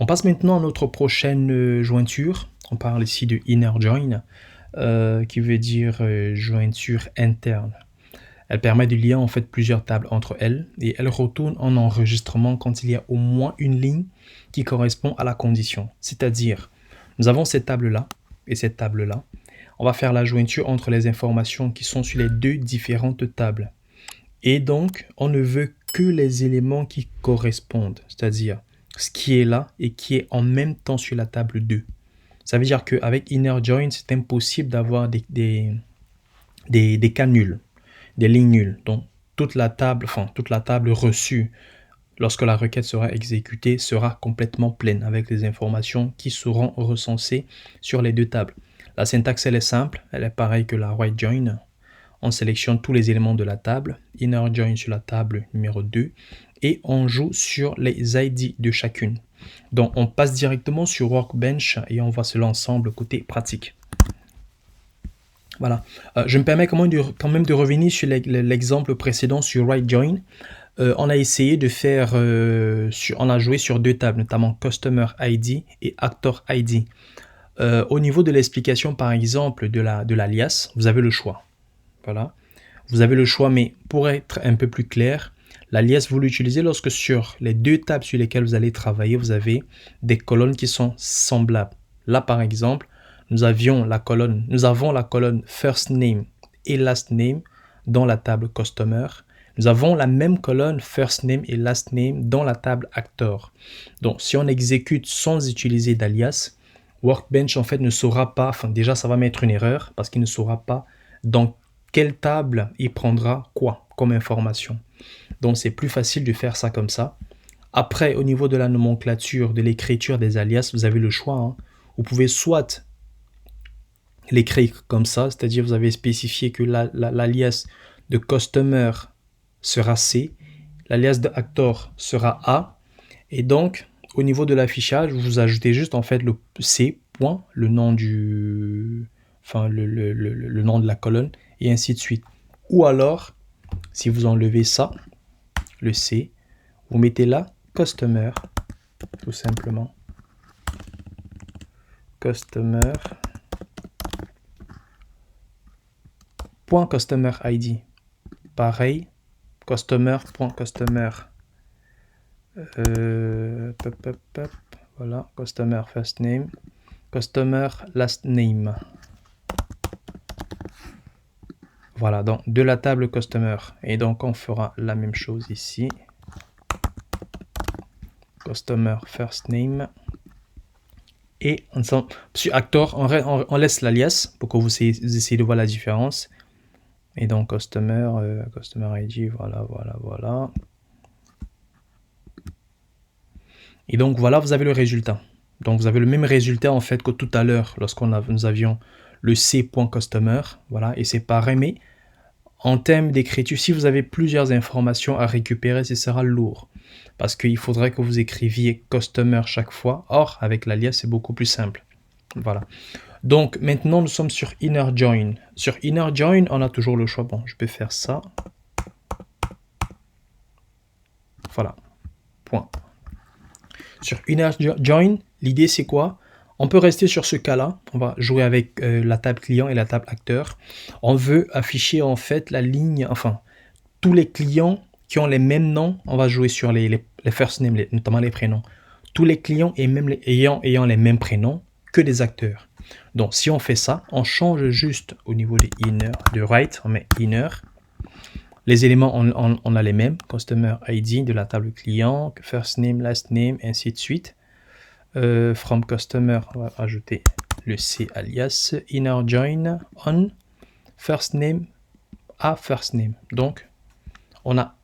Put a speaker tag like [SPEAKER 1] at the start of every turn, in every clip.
[SPEAKER 1] On passe maintenant à notre prochaine jointure. On parle ici de inner join, qui veut dire jointure interne. Elle permet de lier en fait plusieurs tables entre elles et elle retourne en enregistrement quand il y a au moins une ligne qui correspond à la condition. C'est-à-dire, nous avons cette table-là et cette table-là. On va faire la jointure entre les informations qui sont sur les deux différentes tables. Et donc, on ne veut que les éléments qui correspondent, c'est-à-dire ce qui est là et qui est en même temps sur la table 2. Ça veut dire qu'avec inner join, c'est impossible d'avoir des cas nuls, des lignes nulles. Donc, toute la table reçue lorsque la requête sera exécutée sera complètement pleine avec les informations qui seront recensées sur les deux tables. La syntaxe, elle est simple, elle est pareille que la right join. On sélectionne tous les éléments de la table, inner join sur la table numéro 2 et on joue sur les ID de chacune. Donc on passe directement sur Workbench et on voit cela ensemble côté pratique. Voilà. Je me permets quand même de revenir sur l'exemple précédent sur right join. On a essayé de faire, on a joué sur deux tables, notamment Customer ID et Actor ID. Au niveau de l'explication par exemple de l'alias, vous avez le choix. Voilà. Vous avez le choix, mais pour être un peu plus clair, l'alias, vous l'utilisez lorsque sur les deux tables sur lesquelles vous allez travailler, vous avez des colonnes qui sont semblables. Là, par exemple, nous avons la colonne First Name et Last Name dans la table Customer. Nous avons la même colonne First Name et Last Name dans la table Actor. Donc, si on exécute sans utiliser d'alias, Workbench, en fait, ne saura pas, enfin, déjà, ça va mettre une erreur parce qu'il ne saura pas dans quelle table il prendra quoi comme information. Donc, c'est plus facile de faire ça comme ça. Après, au niveau de la nomenclature, de l'écriture des alias, vous avez le choix. Hein. Vous pouvez soit l'écrire comme ça, c'est-à-dire vous avez spécifié que l'alias de Customer sera C, l'alias de Actor sera A, et donc, au niveau de l'affichage, vous ajoutez juste en fait le C, point, le nom du... Enfin, le nom de la colonne, et ainsi de suite. Ou alors, si vous enlevez ça, le C, vous mettez là Customer, tout simplement. Customer. .customer ID. Pareil, customer.customer. Voilà, customer first name, customer last name. Voilà, donc de la table customer. Et donc on fera la même chose ici. Customer first name. Et sur Actor, on laisse l'alias pour que vous essayez de voir la différence. Et donc customer ID, voilà. Et donc voilà, vous avez le résultat. Donc vous avez le même résultat en fait que tout à l'heure nous avions le C.customer, voilà, et c'est pareil, mais en termes d'écriture, si vous avez plusieurs informations à récupérer, ce sera lourd. Parce qu'il faudrait que vous écriviez customer chaque fois. Or, avec l'alias, c'est beaucoup plus simple. Voilà. Donc, maintenant, nous sommes sur inner join. Sur inner join, on a toujours le choix. Bon, je peux faire ça. Voilà. Point. Sur inner join, l'idée, c'est quoi? On peut rester sur ce cas-là. On va jouer avec la table client et la table acteur. On veut afficher en fait la ligne, enfin, tous les clients qui ont les mêmes noms. On va jouer sur les first names, notamment les prénoms. Tous les clients ayant les mêmes prénoms que des acteurs. Donc, si on fait ça, on change juste au niveau des inner, de right, on met inner. Les éléments, on a les mêmes. Customer ID de la table client, first name, last name, ainsi de suite. From customer, on va ajouter le C alias, inner join, on, first name, à first name. Donc, on n'a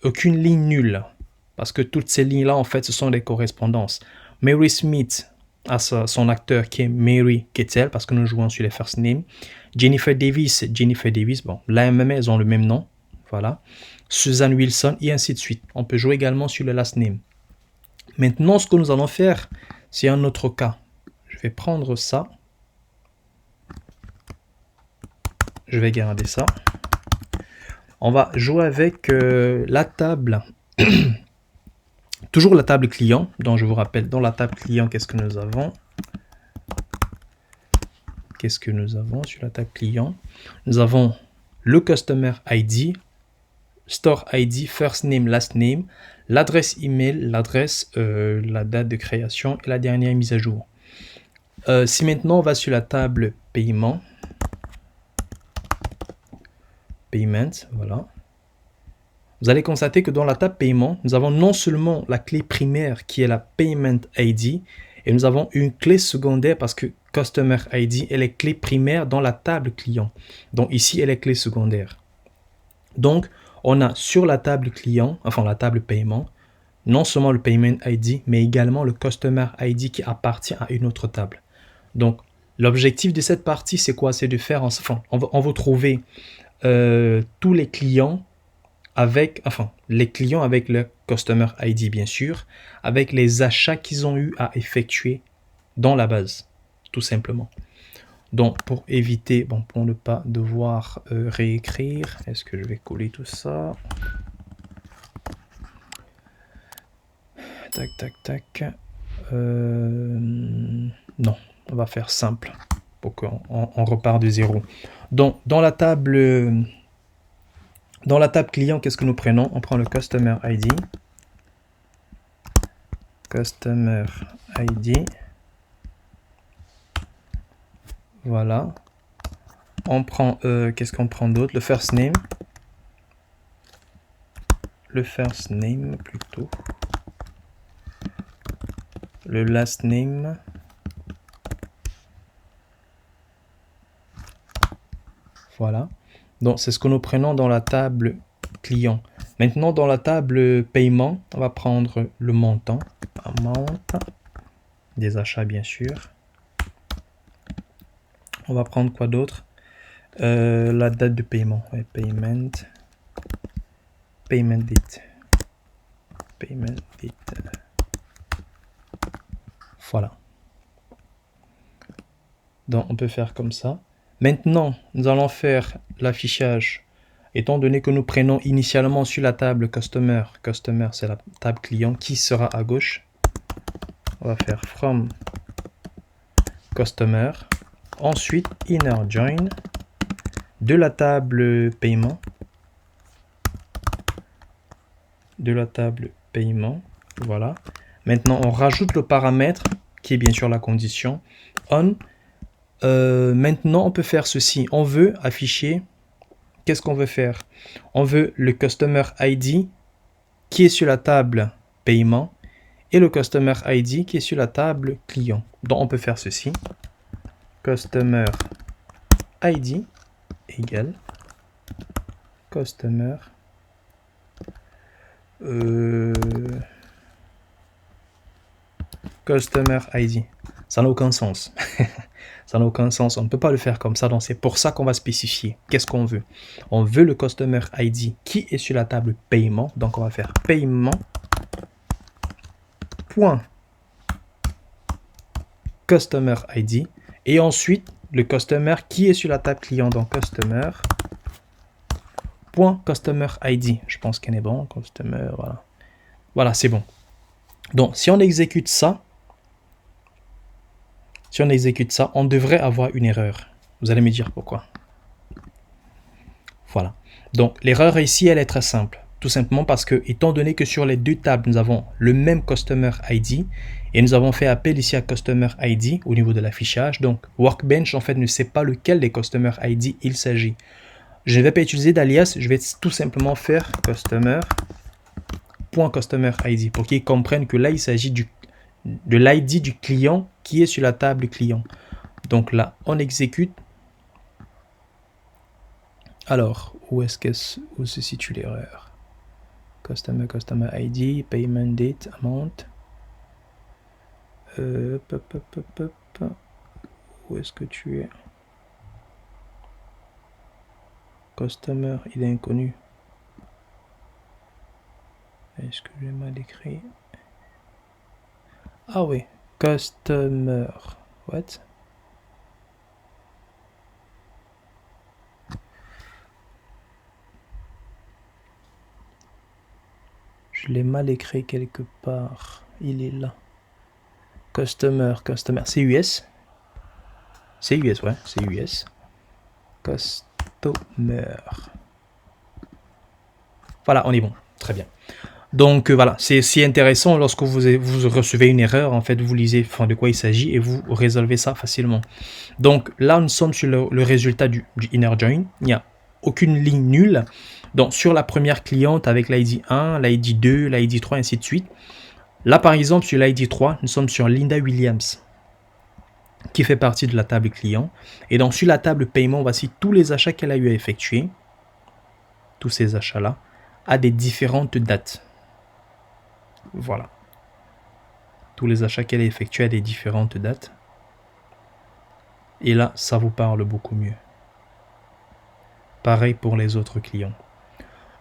[SPEAKER 1] aucune ligne nulle. Parce que toutes ces lignes-là, en fait, ce sont des correspondances. Mary Smith a son acteur qui est Mary Kettel, parce que nous jouons sur les first names. Jennifer Davis, bon, là même, elles ont le même nom. Voilà. Susan Wilson, et ainsi de suite. On peut jouer également sur le last name. Maintenant, ce que nous allons faire, c'est un autre cas. Je vais prendre ça. Je vais garder ça. On va jouer avec la table Toujours la table client, dont je vous rappelle, dans la table client, qu'est-ce que nous avons? Qu'est-ce que nous avons sur la table client? Nous avons le Customer ID, Store ID, First Name, Last Name, l'adresse email, l'adresse, la date de création et la dernière mise à jour. Si maintenant on va sur la table paiement, Payment, voilà. Vous allez constater que dans la table paiement, nous avons non seulement la clé primaire qui est la Payment ID, et nous avons une clé secondaire parce que Customer ID est la clé primaire dans la table client. Donc ici, elle est clé secondaire. Donc, on a sur la table client, enfin la table paiement, non seulement le Payment ID, mais également le Customer ID qui appartient à une autre table. Donc, l'objectif de cette partie, c'est quoi? C'est de faire, enfin, on va trouver tous les clients avec, enfin, les clients avec le Customer ID, bien sûr, avec les achats qu'ils ont eu à effectuer dans la base, tout simplement. Donc, pour éviter, bon, pour ne pas devoir réécrire, est-ce que je vais coller tout ça? Tac, tac, tac. Non, on va faire simple pour qu'on repart de zéro. Donc, dans la table client, qu'est-ce que nous prenons? On prend le Customer ID. Customer ID. Voilà. On prend, qu'est-ce qu'on prend d'autre? Le first name. Le first name plutôt. Le last name. Voilà. Donc, c'est ce que nous prenons dans la table client. Maintenant, dans la table paiement, on va prendre le montant. Amount. Des achats, bien sûr. On va prendre quoi d'autre? La date de paiement. Ouais, payment. Payment date. Payment date. Voilà. Donc, on peut faire comme ça. Maintenant, nous allons faire l'affichage. Étant donné que nous prenons initialement sur la table Customer, Customer c'est la table client qui sera à gauche. On va faire From Customer. Ensuite, Inner Join de la table paiement. De la table paiement. Voilà. Maintenant, on rajoute le paramètre qui est bien sûr la condition On. Maintenant, on peut faire ceci. On veut afficher. Qu'est-ce qu'on veut faire? On veut le Customer ID qui est sur la table paiement et le Customer ID qui est sur la table client. Donc, on peut faire ceci. Customer ID égale Customer Customer ID. Ça n'a aucun sens. Ça n'a aucun sens. On ne peut pas le faire comme ça. Donc, c'est pour ça qu'on va spécifier. Qu'est-ce qu'on veut? On veut le Customer ID qui est sur la table paiement. Donc, on va faire paiement. Point. Customer ID. Et ensuite, le Customer qui est sur la table client. Donc, Customer. Point Customer ID. Je pense qu'il est bon. Customer, voilà. Voilà, c'est bon. Donc, si on exécute ça, on devrait avoir une erreur. Vous allez me dire pourquoi. Voilà. Donc, l'erreur ici, elle est très simple. Tout simplement parce que, étant donné que sur les deux tables, nous avons le même Customer ID et nous avons fait appel ici à Customer ID au niveau de l'affichage. Donc, Workbench, en fait, ne sait pas lequel des Customer ID il s'agit. Je ne vais pas utiliser d'alias, je vais tout simplement faire Customer ID pour qu'ils comprennent que là, il s'agit de l'ID du client qui est sur la table client. Donc là, on exécute. Alors, où se situe l'erreur? Customer ID, payment date, amount. Où est-ce que tu es? Customer, il est inconnu. Est-ce que j'ai mal écrit? Ah oui, customer. What? Je l'ai mal écrit quelque part. Il est là. Customer. C'est US. C'est US, ouais. C'est US. Customer. Voilà, on est bon. Très bien. Donc voilà, c'est si intéressant lorsque vous recevez une erreur, en fait, vous lisez de quoi il s'agit et vous résolvez ça facilement. Donc là, nous sommes sur le résultat du inner join. Il n'y a aucune ligne nulle. Donc sur la première cliente avec l'ID 1, l'ID 2, l'ID 3, ainsi de suite. Là, par exemple, sur l'ID 3, nous sommes sur Linda Williams, qui fait partie de la table client. Et donc sur la table paiement, voici tous les achats qu'elle a eu à effectuer. Tous ces achats-là, à des différentes dates. Voilà. Tous les achats qu'elle a effectués à des différentes dates. Et là, ça vous parle beaucoup mieux. Pareil pour les autres clients.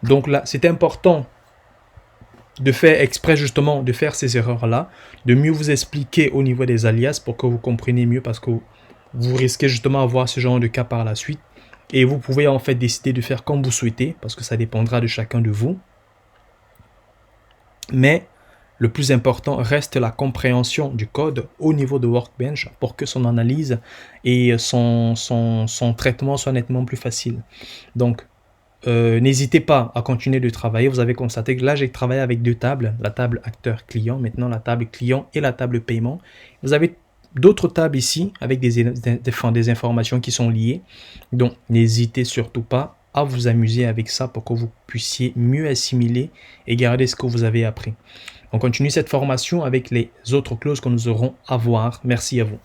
[SPEAKER 1] Donc là, c'est important de faire exprès justement de faire ces erreurs-là, de mieux vous expliquer au niveau des alias pour que vous compreniez mieux, parce que vous risquez justement d'avoir ce genre de cas par la suite. Et vous pouvez en fait décider de faire comme vous souhaitez, parce que ça dépendra de chacun de vous. Mais le plus important reste la compréhension du code au niveau de Workbench pour que son analyse et son traitement soient nettement plus faciles. Donc, n'hésitez pas à continuer de travailler. Vous avez constaté que là, j'ai travaillé avec deux tables, la table acteur-client, maintenant la table client et la table paiement. Vous avez d'autres tables ici avec des informations qui sont liées. Donc, n'hésitez surtout pas à vous amuser avec ça pour que vous puissiez mieux assimiler et garder ce que vous avez appris. On continue cette formation avec les autres clauses que nous aurons à voir. Merci à vous.